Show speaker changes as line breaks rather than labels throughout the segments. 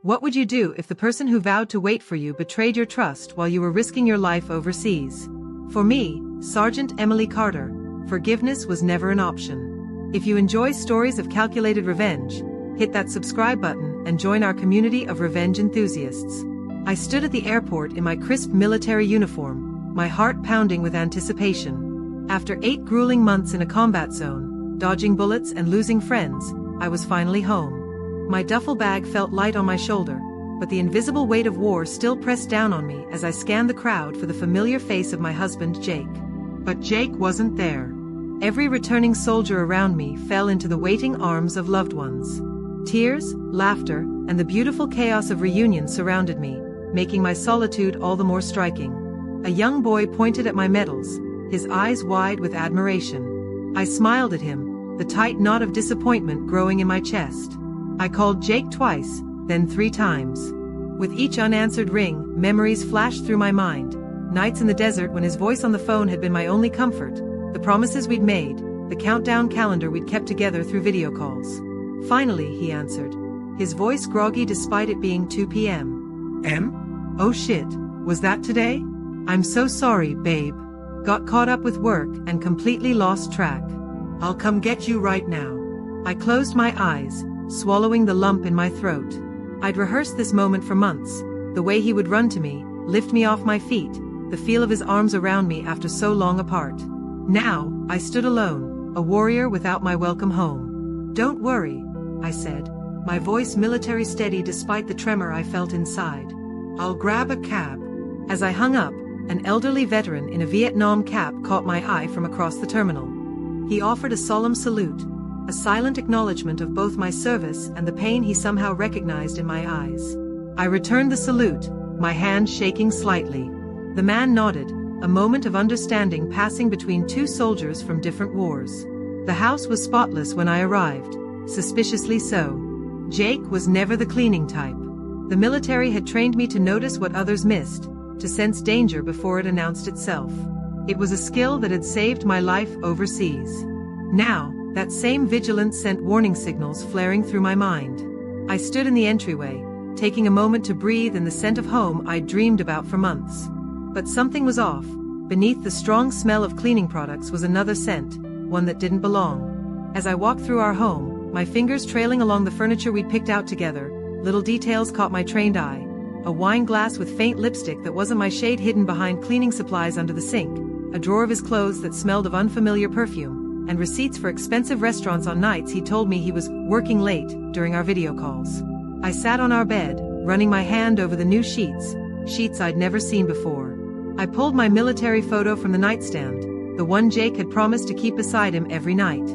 What would you do if the person who vowed to wait for you betrayed your trust while you were risking your life overseas? For me, Sergeant Emily Carter, forgiveness was never an option. If you enjoy stories of calculated revenge, hit that subscribe button and join our community of revenge enthusiasts. I stood at the airport in my crisp military uniform, my heart pounding with anticipation. After 8 grueling months in a combat zone, dodging bullets and losing friends, I was finally home. My duffel bag felt light on my shoulder, but the invisible weight of war still pressed down on me as I scanned the crowd for the familiar face of my husband Jake. But Jake wasn't there. Every returning soldier around me fell into the waiting arms of loved ones. Tears, laughter, and the beautiful chaos of reunion surrounded me, making my solitude all the more striking. A young boy pointed at my medals, his eyes wide with admiration. I smiled at him, the tight knot of disappointment growing in my chest. I called Jake twice, then 3 times. With each unanswered ring, memories flashed through my mind. Nights in the desert when his voice on the phone had been my only comfort, the promises we'd made, the countdown calendar we'd kept together through video calls. Finally, he answered, his voice groggy despite it being 2 p.m. Oh shit, was that today? I'm so sorry, babe. Got caught up with work and completely lost track. I'll come get you right now. I closed my eyes, swallowing the lump in my throat. I'd rehearsed this moment for months, the way he would run to me, lift me off my feet, the feel of his arms around me after so long apart. Now, I stood alone, a warrior without my welcome home. Don't worry, I said, my voice military steady despite the tremor I felt inside. I'll grab a cab. As I hung up, an elderly veteran in a Vietnam cap caught my eye from across the terminal. He offered a solemn salute, a silent acknowledgement of both my service and the pain he somehow recognized in my eyes. I returned the salute, my hand shaking slightly. The man nodded, a moment of understanding passing between 2 soldiers from different wars. The house was spotless when I arrived, suspiciously so. Jake was never the cleaning type. The military had trained me to notice what others missed, to sense danger before it announced itself. It was a skill that had saved my life overseas. Now, that same vigilance sent warning signals flaring through my mind. I stood in the entryway, taking a moment to breathe in the scent of home I'd dreamed about for months. But something was off. Beneath the strong smell of cleaning products was another scent, one that didn't belong. As I walked through our home, my fingers trailing along the furniture we'd picked out together, little details caught my trained eye. A wine glass with faint lipstick that wasn't my shade hidden behind cleaning supplies under the sink, a drawer of his clothes that smelled of unfamiliar perfume, and receipts for expensive restaurants on nights he told me he was working late during our video calls. I sat on our bed, running my hand over the new sheets I'd never seen before. I pulled my military photo from the nightstand, the one Jake had promised to keep beside him every night.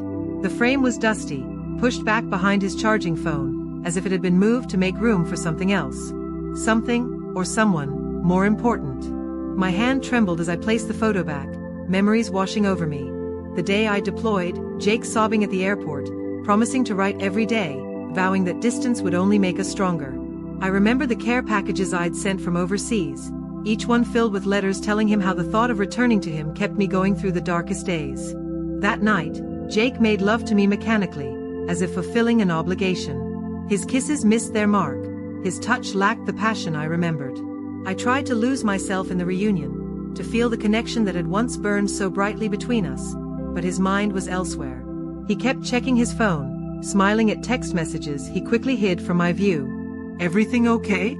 The frame was dusty, pushed back behind his charging phone, as if it had been moved to make room for something else. Something, or someone, more important. My hand trembled as I placed the photo back, memories washing over me. The day I deployed, Jake sobbing at the airport, promising to write every day, vowing that distance would only make us stronger. I remember the care packages I'd sent from overseas, each one filled with letters telling him how the thought of returning to him kept me going through the darkest days. That night, Jake made love to me mechanically, as if fulfilling an obligation. His kisses missed their mark, his touch lacked the passion I remembered. I tried to lose myself in the reunion, to feel the connection that had once burned so brightly between us, but his mind was elsewhere. He kept checking his phone, smiling at text messages he quickly hid from my view. Everything okay?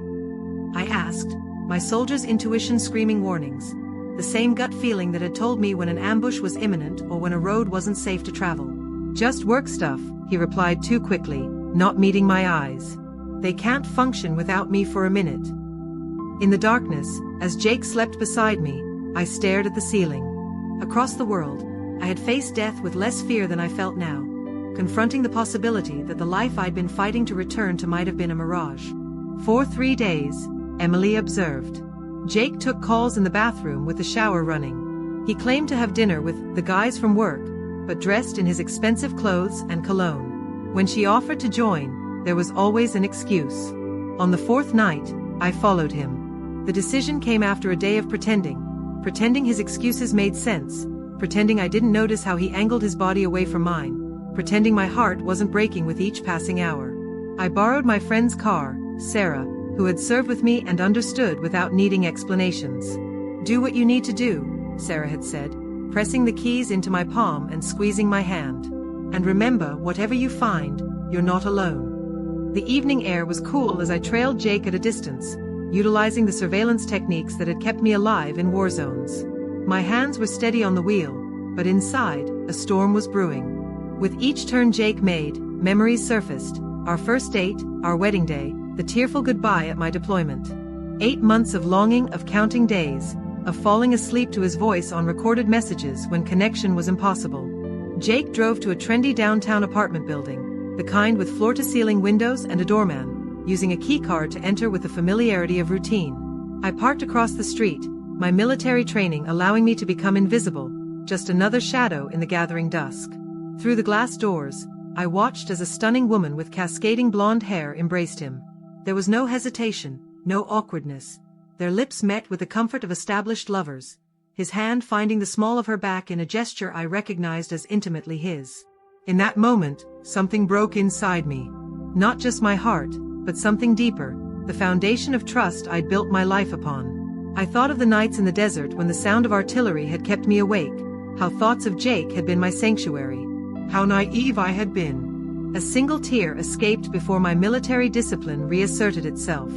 I asked, my soldier's intuition screaming warnings, the same gut feeling that had told me when an ambush was imminent or when a road wasn't safe to travel. Just work stuff, he replied too quickly, not meeting my eyes. They can't function without me for a minute. In the darkness, as Jake slept beside me, I stared at the ceiling. Across the world, I had faced death with less fear than I felt now, confronting the possibility that the life I'd been fighting to return to might have been a mirage. For 3 days, Emily observed. Jake took calls in the bathroom with the shower running. He claimed to have dinner with the guys from work, but dressed in his expensive clothes and cologne. When she offered to join, there was always an excuse. On the 4th night, I followed him. The decision came after a day of pretending his excuses made sense, pretending I didn't notice how he angled his body away from mine, pretending my heart wasn't breaking with each passing hour. I borrowed my friend's car, Sarah, who had served with me and understood without needing explanations. "Do what you need to do," Sarah had said, pressing the keys into my palm and squeezing my hand. "And remember, whatever you find, you're not alone." The evening air was cool as I trailed Jake at a distance, utilizing the surveillance techniques that had kept me alive in war zones. My hands were steady on the wheel, but inside, a storm was brewing. With each turn Jake made, memories surfaced: our first date, our wedding day, the tearful goodbye at my deployment. 8 months of longing, of counting days, of falling asleep to his voice on recorded messages when connection was impossible. Jake drove to a trendy downtown apartment building, the kind with floor-to-ceiling windows and a doorman, using a keycard to enter with the familiarity of routine. I parked across the street, my military training allowing me to become invisible, just another shadow in the gathering dusk. Through the glass doors, I watched as a stunning woman with cascading blonde hair embraced him. There was no hesitation, no awkwardness. Their lips met with the comfort of established lovers, his hand finding the small of her back in a gesture I recognized as intimately his. In that moment, something broke inside me. Not just my heart, but something deeper, the foundation of trust I'd built my life upon. I thought of the nights in the desert when the sound of artillery had kept me awake, how thoughts of Jake had been my sanctuary. How naive I had been. A single tear escaped before my military discipline reasserted itself.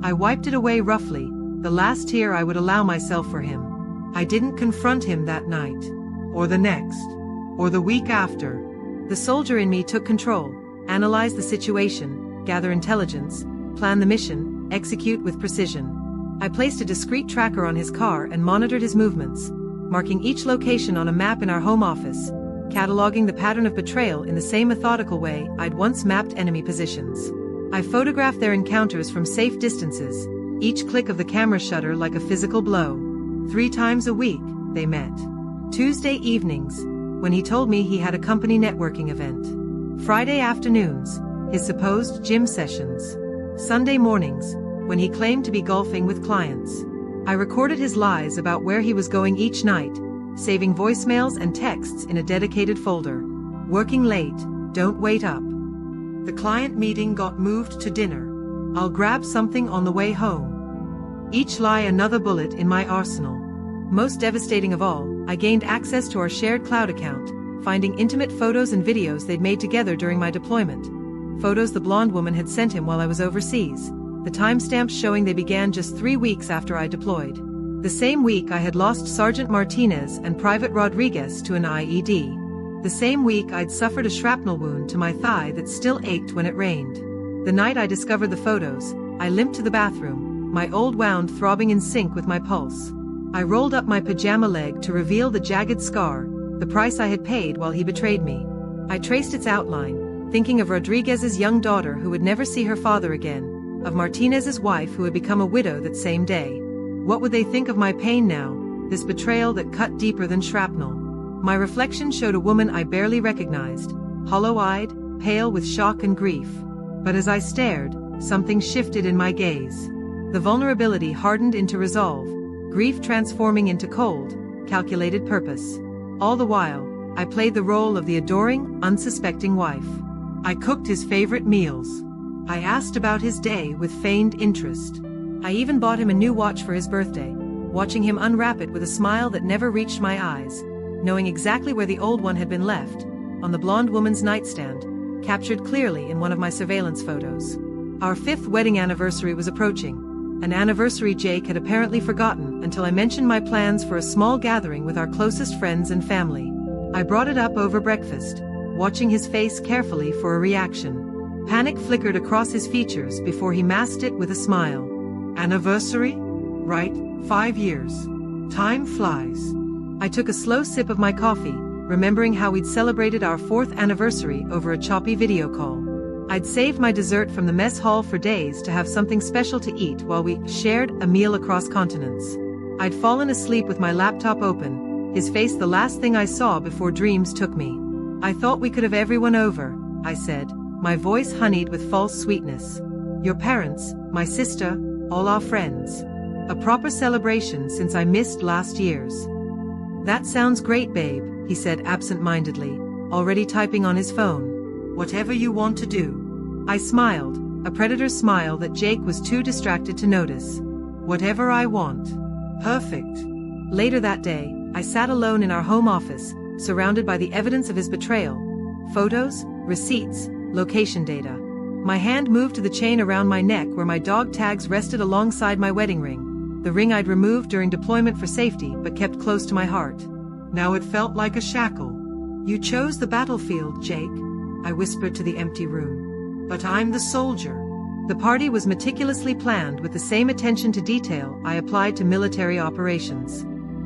I wiped it away roughly, the last tear I would allow myself for him. I didn't confront him that night, or the next, or the week after. The soldier in me took control, analyzed the situation, gather intelligence, plan the mission, execute with precision. I placed a discreet tracker on his car and monitored his movements, marking each location on a map in our home office, cataloging the pattern of betrayal in the same methodical way I'd once mapped enemy positions. I photographed their encounters from safe distances, each click of the camera shutter like a physical blow. 3 times a week, they met. Tuesday evenings, when he told me he had a company networking event. Friday afternoons, his supposed gym sessions. Sunday mornings, when he claimed to be golfing with clients. I recorded his lies about where he was going each night, saving voicemails and texts in a dedicated folder. Working late, don't wait up. The client meeting got moved to dinner. I'll grab something on the way home. Each lie another bullet in my arsenal. Most devastating of all, I gained access to our shared cloud account, finding intimate photos and videos they'd made together during my deployment. Photos the blonde woman had sent him while I was overseas, the timestamps showing they began just 3 weeks after I deployed. The same week I had lost Sergeant Martinez and Private Rodriguez to an IED. The same week I'd suffered a shrapnel wound to my thigh that still ached when it rained. The night I discovered the photos, I limped to the bathroom, my old wound throbbing in sync with my pulse. I rolled up my pajama leg to reveal the jagged scar, the price I had paid while he betrayed me. I traced its outline, thinking of Rodriguez's young daughter who would never see her father again, of Martinez's wife who had become a widow that same day. What would they think of my pain now, this betrayal that cut deeper than shrapnel? My reflection showed a woman I barely recognized, hollow-eyed, pale with shock and grief. But as I stared, something shifted in my gaze. The vulnerability hardened into resolve, grief transforming into cold, calculated purpose. All the while, I played the role of the adoring, unsuspecting wife. I cooked his favorite meals. I asked about his day with feigned interest. I even bought him a new watch for his birthday, watching him unwrap it with a smile that never reached my eyes, knowing exactly where the old one had been left, on the blonde woman's nightstand, captured clearly in one of my surveillance photos. Our 5th wedding anniversary was approaching, an anniversary Jake had apparently forgotten until I mentioned my plans for a small gathering with our closest friends and family. I brought it up over breakfast, watching his face carefully for a reaction. Panic flickered across his features before he masked it with a smile. Anniversary? Right, 5 years. Time flies. I took a slow sip of my coffee, remembering how we'd celebrated our 4th anniversary over a choppy video call. I'd saved my dessert from the mess hall for days to have something special to eat while we shared a meal across continents. I'd fallen asleep with my laptop open, his face the last thing I saw before dreams took me. I thought we could have everyone over, I said, my voice honeyed with false sweetness. Your parents, my sister, all our friends. A proper celebration since I missed last year's. That sounds great, babe, he said absent-mindedly, already typing on his phone. Whatever you want to do. I smiled, a predator's smile that Jake was too distracted to notice. Whatever I want. Perfect. Later that day, I sat alone in our home office, surrounded by the evidence of his betrayal. Photos, receipts, location data. My hand moved to the chain around my neck where my dog tags rested alongside my wedding ring, the ring I'd removed during deployment for safety but kept close to my heart. Now it felt like a shackle. You chose the battlefield, Jake, I whispered to the empty room. But I'm the soldier. The party was meticulously planned with the same attention to detail I applied to military operations.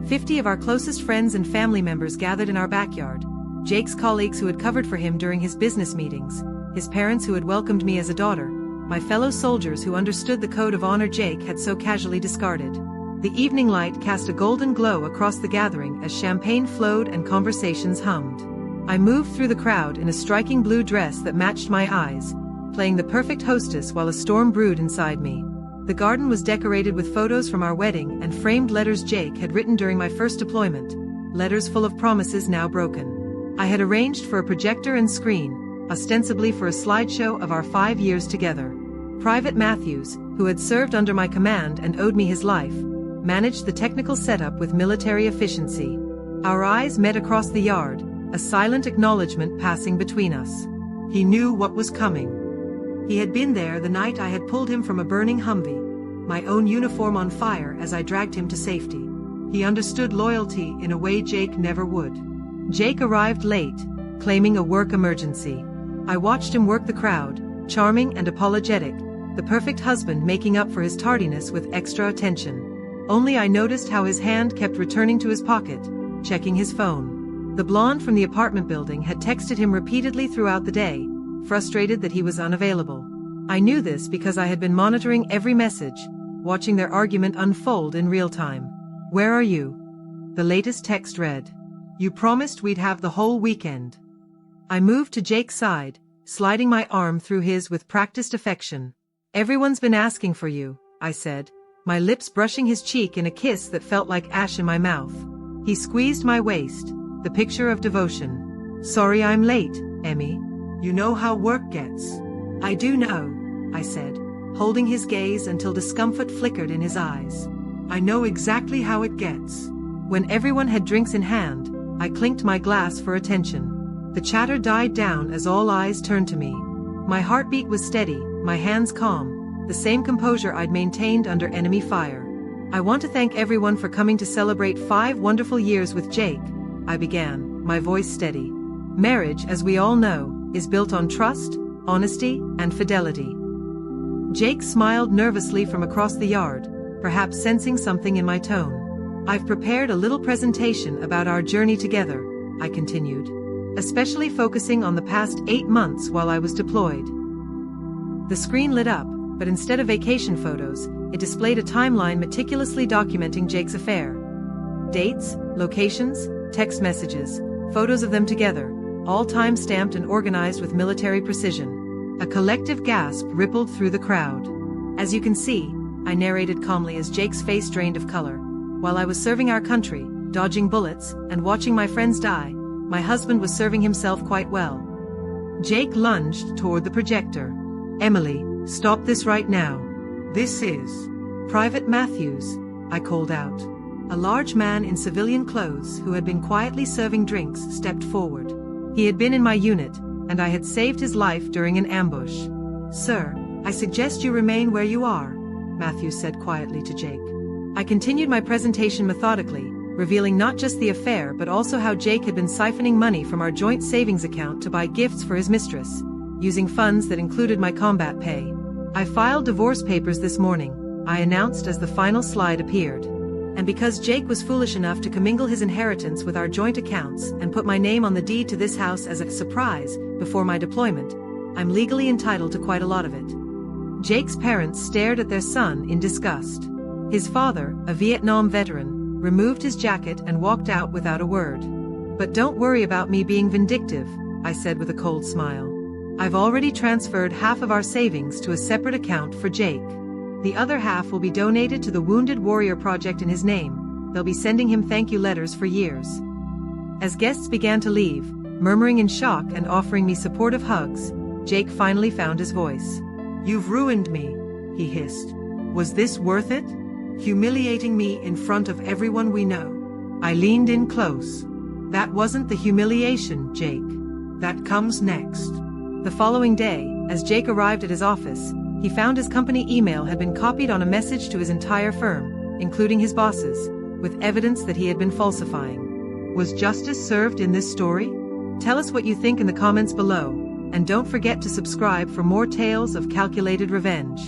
50 of our closest friends and family members gathered in our backyard. Jake's colleagues who had covered for him during his business meetings, his parents who had welcomed me as a daughter, my fellow soldiers who understood the code of honor Jake had so casually discarded. The evening light cast a golden glow across the gathering as champagne flowed and conversations hummed. I moved through the crowd in a striking blue dress that matched my eyes, playing the perfect hostess while a storm brewed inside me. The garden was decorated with photos from our wedding and framed letters Jake had written during my first deployment, letters full of promises now broken. I had arranged for a projector and screen, ostensibly for a slideshow of our 5 years together. Private Matthews, who had served under my command and owed me his life, managed the technical setup with military efficiency. Our eyes met across the yard, a silent acknowledgement passing between us. He knew what was coming. He had been there the night I had pulled him from a burning Humvee, my own uniform on fire as I dragged him to safety. He understood loyalty in a way Jake never would. Jake arrived late, claiming a work emergency. I watched him work the crowd, charming and apologetic, the perfect husband making up for his tardiness with extra attention. Only I noticed how his hand kept returning to his pocket, checking his phone. The blonde from the apartment building had texted him repeatedly throughout the day, frustrated that he was unavailable. I knew this because I had been monitoring every message, watching their argument unfold in real time. Where are you? The latest text read. You promised we'd have the whole weekend. I moved to Jake's side, sliding my arm through his with practiced affection. Everyone's been asking for you, I said, my lips brushing his cheek in a kiss that felt like ash in my mouth. He squeezed my waist, the picture of devotion. Sorry I'm late, Emmy. You know how work gets. I do know, I said, holding his gaze until discomfort flickered in his eyes. I know exactly how it gets. When everyone had drinks in hand, I clinked my glass for attention. The chatter died down as all eyes turned to me. My heartbeat was steady, my hands calm, the same composure I'd maintained under enemy fire. I want to thank everyone for coming to celebrate 5 wonderful years with Jake, I began, my voice steady. Marriage, as we all know, is built on trust, honesty, and fidelity. Jake smiled nervously from across the yard, perhaps sensing something in my tone. I've prepared a little presentation about our journey together, I continued, especially focusing on the past 8 months while I was deployed. The screen lit up, but instead of vacation photos, it displayed a timeline meticulously documenting Jake's affair. Dates, locations, text messages, photos of them together, all time-stamped and organized with military precision. A collective gasp rippled through the crowd. As you can see, I narrated calmly as Jake's face drained of color. While I was serving our country, dodging bullets, and watching my friends die, my husband was serving himself quite well. Jake lunged toward the projector. Emily, stop this right now. This is Private Matthews, I called out. A large man in civilian clothes who had been quietly serving drinks stepped forward. He had been in my unit, and I had saved his life during an ambush. Sir, I suggest you remain where you are, Matthews said quietly to Jake. I continued my presentation methodically, revealing not just the affair but also how Jake had been siphoning money from our joint savings account to buy gifts for his mistress, using funds that included my combat pay. I filed divorce papers this morning, I announced as the final slide appeared. And because Jake was foolish enough to commingle his inheritance with our joint accounts and put my name on the deed to this house as a surprise before my deployment, I'm legally entitled to quite a lot of it. Jake's parents stared at their son in disgust. His father, a Vietnam veteran, removed his jacket and walked out without a word. But don't worry about me being vindictive, I said with a cold smile. I've already transferred half of our savings to a separate account for Jake. The other half will be donated to the Wounded Warrior Project in his name. They'll be sending him thank you letters for years. As guests began to leave, murmuring in shock and offering me supportive hugs, Jake finally found his voice. "You've ruined me," he hissed. "Was this worth it? Humiliating me in front of everyone we know." I leaned in close. "That wasn't the humiliation, Jake. That comes next." The following day, as Jake arrived at his office, he found his company email had been copied on a message to his entire firm, including his bosses, with evidence that he had been falsifying. Was justice served in this story? Tell us what you think in the comments below, and don't forget to subscribe for more tales of calculated revenge.